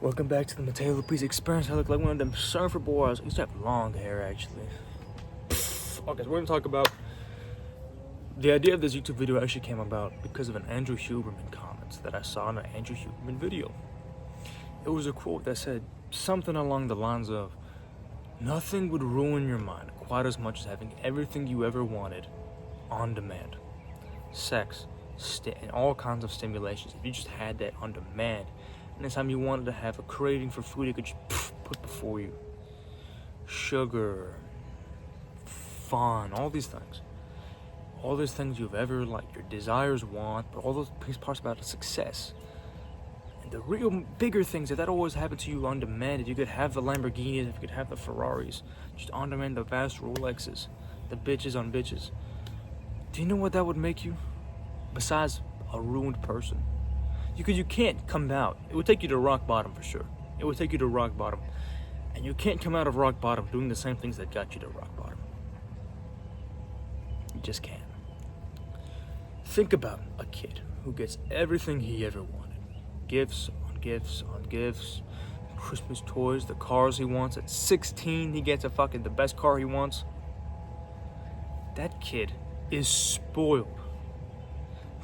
Welcome back to the Mateo Lopez Experience. I look like one of them surfer boys. I used to have long hair, actually. Okay, so we're going to talk about... The idea of this YouTube video actually came about because of an Andrew Huberman comment that I saw in an Andrew Huberman video. It was a quote that said something along the lines of, "Nothing would ruin your mind quite as much as having everything you ever wanted on demand. Sex, and all kinds of stimulations. If you just had that on demand, anytime you wanted to have a craving for food, you could just put before you. Sugar, fun, all these things. All these things you've ever, like, your desires want, but all those parts about success. And the real bigger things, if that always happened to you on demand, if you could have the Lamborghinis, if you could have the Ferraris, just on demand, the vast Rolexes, the bitches on bitches. Do you know what that would make you? Besides a ruined person. You can't come out. It would take you to rock bottom for sure. It would take you to rock bottom. And you can't come out of rock bottom doing the same things that got you to rock bottom. You just can't. Think about a kid who gets everything he ever wanted. Gifts on gifts on gifts. Christmas toys, the cars he wants. At 16, he gets the best car he wants. That kid is spoiled.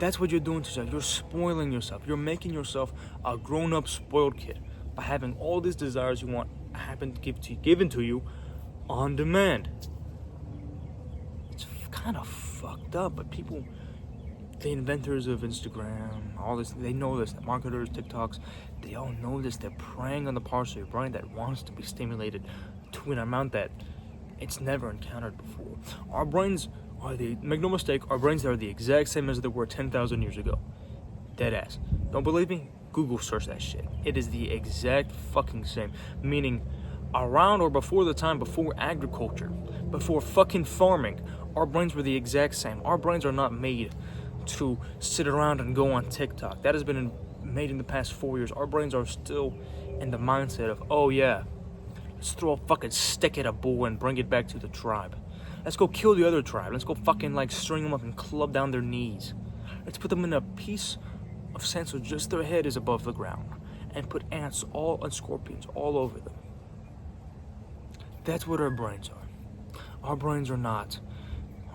That's what you're doing to yourself. You're spoiling yourself. You're making yourself a grown-up spoiled kid by having all these desires you want given to you on demand. It's kind of fucked up, but people, the inventors of Instagram, all this, they know this. The marketers, TikToks, they all know this. They're preying on the parts of your brain that wants to be stimulated to an amount that it's never encountered before. Our brains make no mistake, our brains are the exact same as they were 10,000 years ago. Dead ass. Don't believe me? Google search that shit. It is the exact fucking same. Meaning, around or before agriculture, before fucking farming, our brains were the exact same. Our brains are not made to sit around and go on TikTok. That has been made in the past 4 years. Our brains are still in the mindset of, oh yeah, let's throw a fucking stick at a bull and bring it back to the tribe. Let's go kill the other tribe. Let's go fucking string them up and club down their knees. Let's put them in a piece of sand so just their head is above the ground. And put ants and scorpions all over them. That's what our brains are. Our brains are not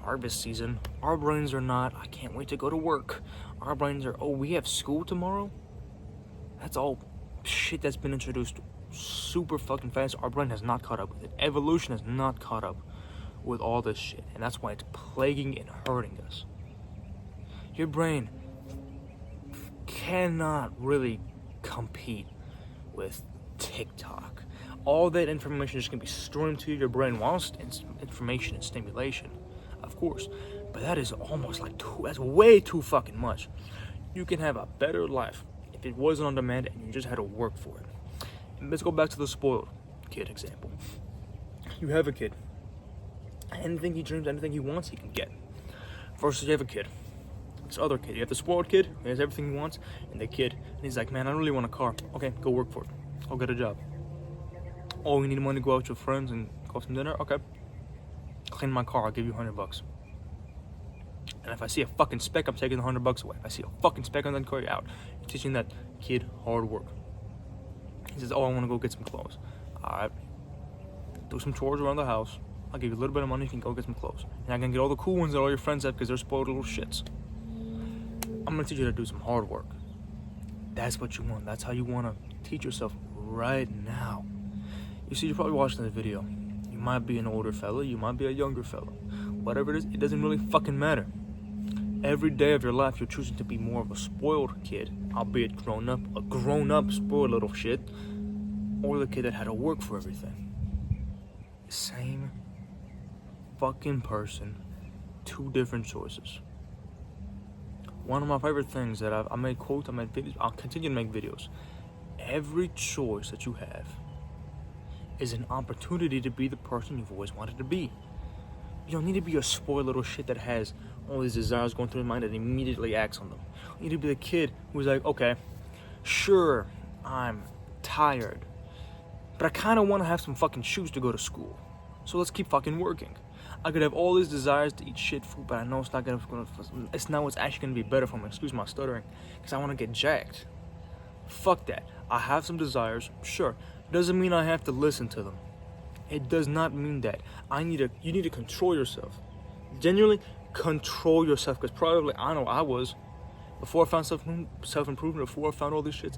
harvest season. Our brains are not, I can't wait to go to work. Our brains are, oh, we have school tomorrow? That's all shit that's been introduced super fucking fast. Our brain has not caught up with it. Evolution has not caught up with all this shit, and that's why it's plaguing and hurting us. Your brain cannot really compete with TikTok. All that information is going to be streamed to your brain whilst information and stimulation, of course, but that is almost that's way too fucking much. You can have a better life if it wasn't on demand and you just had to work for it. And let's go back to the spoiled kid example. You have a kid. Anything he dreams, anything he wants, he can get. Versus you have a kid. This other kid. You have the spoiled kid, he has everything he wants, and the kid, and he's like, man, I really want a car. Okay, go work for it. I'll get a job. Oh, you need money to go out with your friends and go have some dinner? Okay. Clean my car, I'll give you $100. And if I see a fucking speck, I'm taking the $100 away. If I see a fucking speck on that car, you're out. You're teaching that kid hard work. He says, oh, I want to go get some clothes. Alright. Do some chores around the house. I'll give you a little bit of money, you can go get some clothes. And I can get all the cool ones that all your friends have because they're spoiled little shits. I'm going to teach you to do some hard work. That's what you want. That's how you want to teach yourself right now. You see, you're probably watching this video. You might be an older fella, you might be a younger fella. Whatever it is, it doesn't really fucking matter. Every day of your life, you're choosing to be more of a spoiled kid, albeit a grown-up spoiled little shit, or the kid that had to work for everything. Same fucking person, two different choices. One of my favorite things that I made quotes, I made videos, I'll continue to make videos. Every choice that you have is an opportunity to be the person you've always wanted to be. You don't need to be a spoiled little shit that has all these desires going through his mind and immediately acts on them. You need to be the kid who's like, okay, sure, I'm tired, but I kind of want to have some fucking shoes to go to school. So let's keep fucking working. I could have all these desires to eat shit food, but I know it's not it's actually gonna be better for me, excuse my stuttering, because I want to get jacked. Fuck that. I have some desires, sure. Doesn't mean I have to listen to them. It does not mean that. You need to control yourself. Genuinely control yourself, because probably, I know I was, before I found self-improvement, before I found all these shits,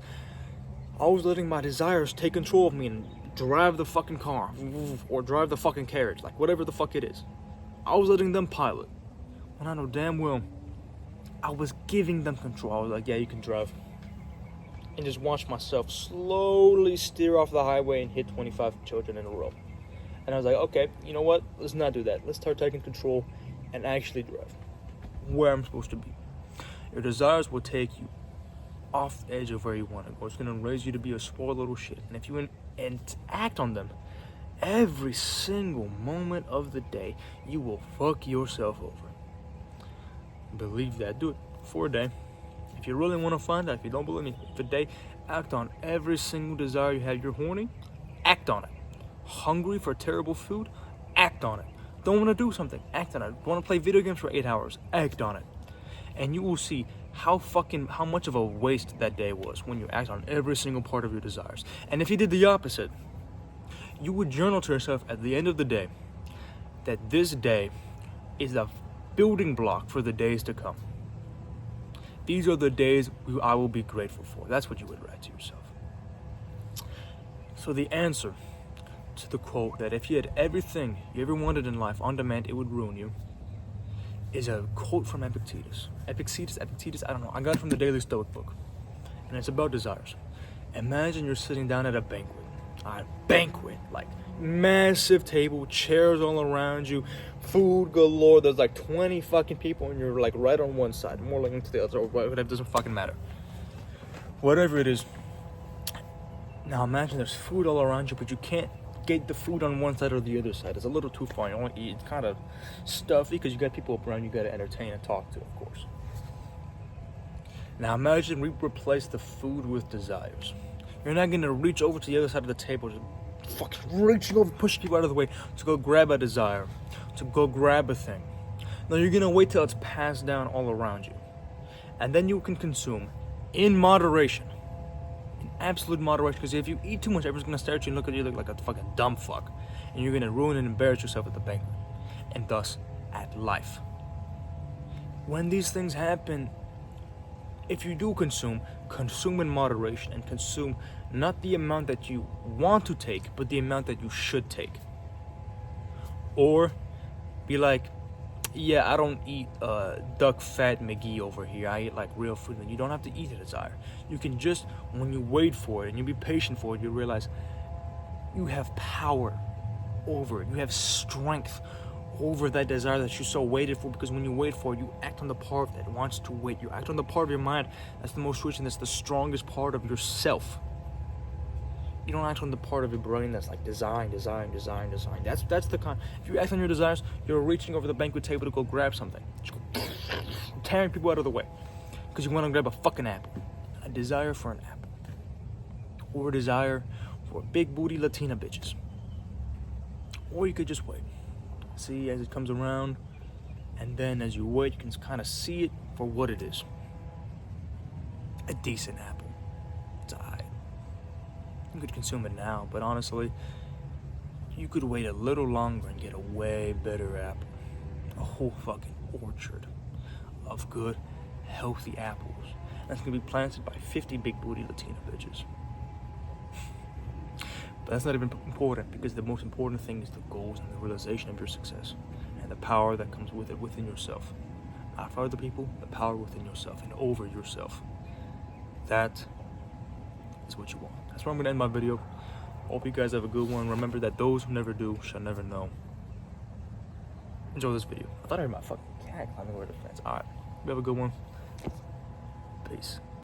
I was letting my desires take control of me and drive the fucking car, or drive the fucking carriage, like whatever the fuck it is. I was letting them pilot, when I know damn well I was giving them control. I was like, yeah, you can drive. And just watch myself slowly steer off the highway and hit 25 children in a row. And I was like, okay, you know what? Let's not do that. Let's start taking control and actually drive where I'm supposed to be. Your desires will take you off the edge of where you want to go. It's going to raise you to be a spoiled little shit. And if you act on them every single moment of the day, you will fuck yourself over. Believe that. Do it for a day. If you really want to find out, if you don't believe me, for a day, act on every single desire you have. You're horny, act on it. Hungry for terrible food, act on it. Don't want to do something, act on it. Want to play video games for 8 hours, act on it. And you will see how much of a waste that day was when you act on every single part of your desires. And if you did the opposite, you would journal to yourself at the end of the day that this day is the building block for the days to come. These are the days I will be grateful for. That's what you would write to yourself. So the answer to the quote that if you had everything you ever wanted in life on demand, it would ruin you, is a quote from Epictetus. Epictetus, I don't know. I got it from the Daily Stoic book. And it's about desires. Imagine you're sitting down at a banquet. Like massive table, chairs all around you, food galore. There's like 20 fucking people and you're like right on one side, more like into the other, or whatever, it doesn't fucking matter. Whatever it is. Now imagine there's food all around you, but you can't get the food on one side or the other side. It's a little too far. You want to eat. It's kind of stuffy because you got people up around you got to entertain and talk to, of course. Now imagine we replace the food with desires. You're not going to reach over to the other side of the table, just fucking reaching over, pushing people out of the way to go grab a desire, to go grab a thing. No, you're going to wait till it's passed down all around you. And then you can consume in moderation. In absolute moderation. Because if you eat too much, everyone's going to stare at you and look at you like a fucking dumb fuck. And you're going to ruin and embarrass yourself at the banquet. And thus, at life. When these things happen, if you do consume in moderation, and consume not the amount that you want to take, but the amount that you should take. Or be like, yeah, I don't eat duck fat McGee over here. I eat like real food. And you don't have to eat a desire. You can just, when you wait for it and you be patient for it, you realize you have power over it. You have strength over that desire that you so waited for, because when you wait for it, you act on the part that wants to wait. You act on the part of your mind that's the most rich and that's the strongest part of yourself. You don't act on the part of your brain that's like design. That's the kind. If you act on your desires, you're reaching over the banquet table to go grab something, tearing people out of the way because you want to grab a fucking apple. A desire for an apple, or a desire for big booty Latina bitches. Or you could just wait. See as it comes around, and then as you wait, you can kind of see it for what it is. A decent apple. It's alright. You could consume it now, but honestly, you could wait a little longer and get a way better apple. A whole fucking orchard of good, healthy apples. That's gonna be planted by 50 big booty Latina bitches. But that's not even important, because the most important thing is the goals and the realization of your success and the power that comes with it within yourself. Not for other people, the power within yourself and over yourself. That is what you want. That's where I'm going to end my video. Hope you guys have a good one. Remember that those who never do shall never know. Enjoy this video. I thought I heard my fucking cat climbing over the fence. Alright, you have a good one. Peace.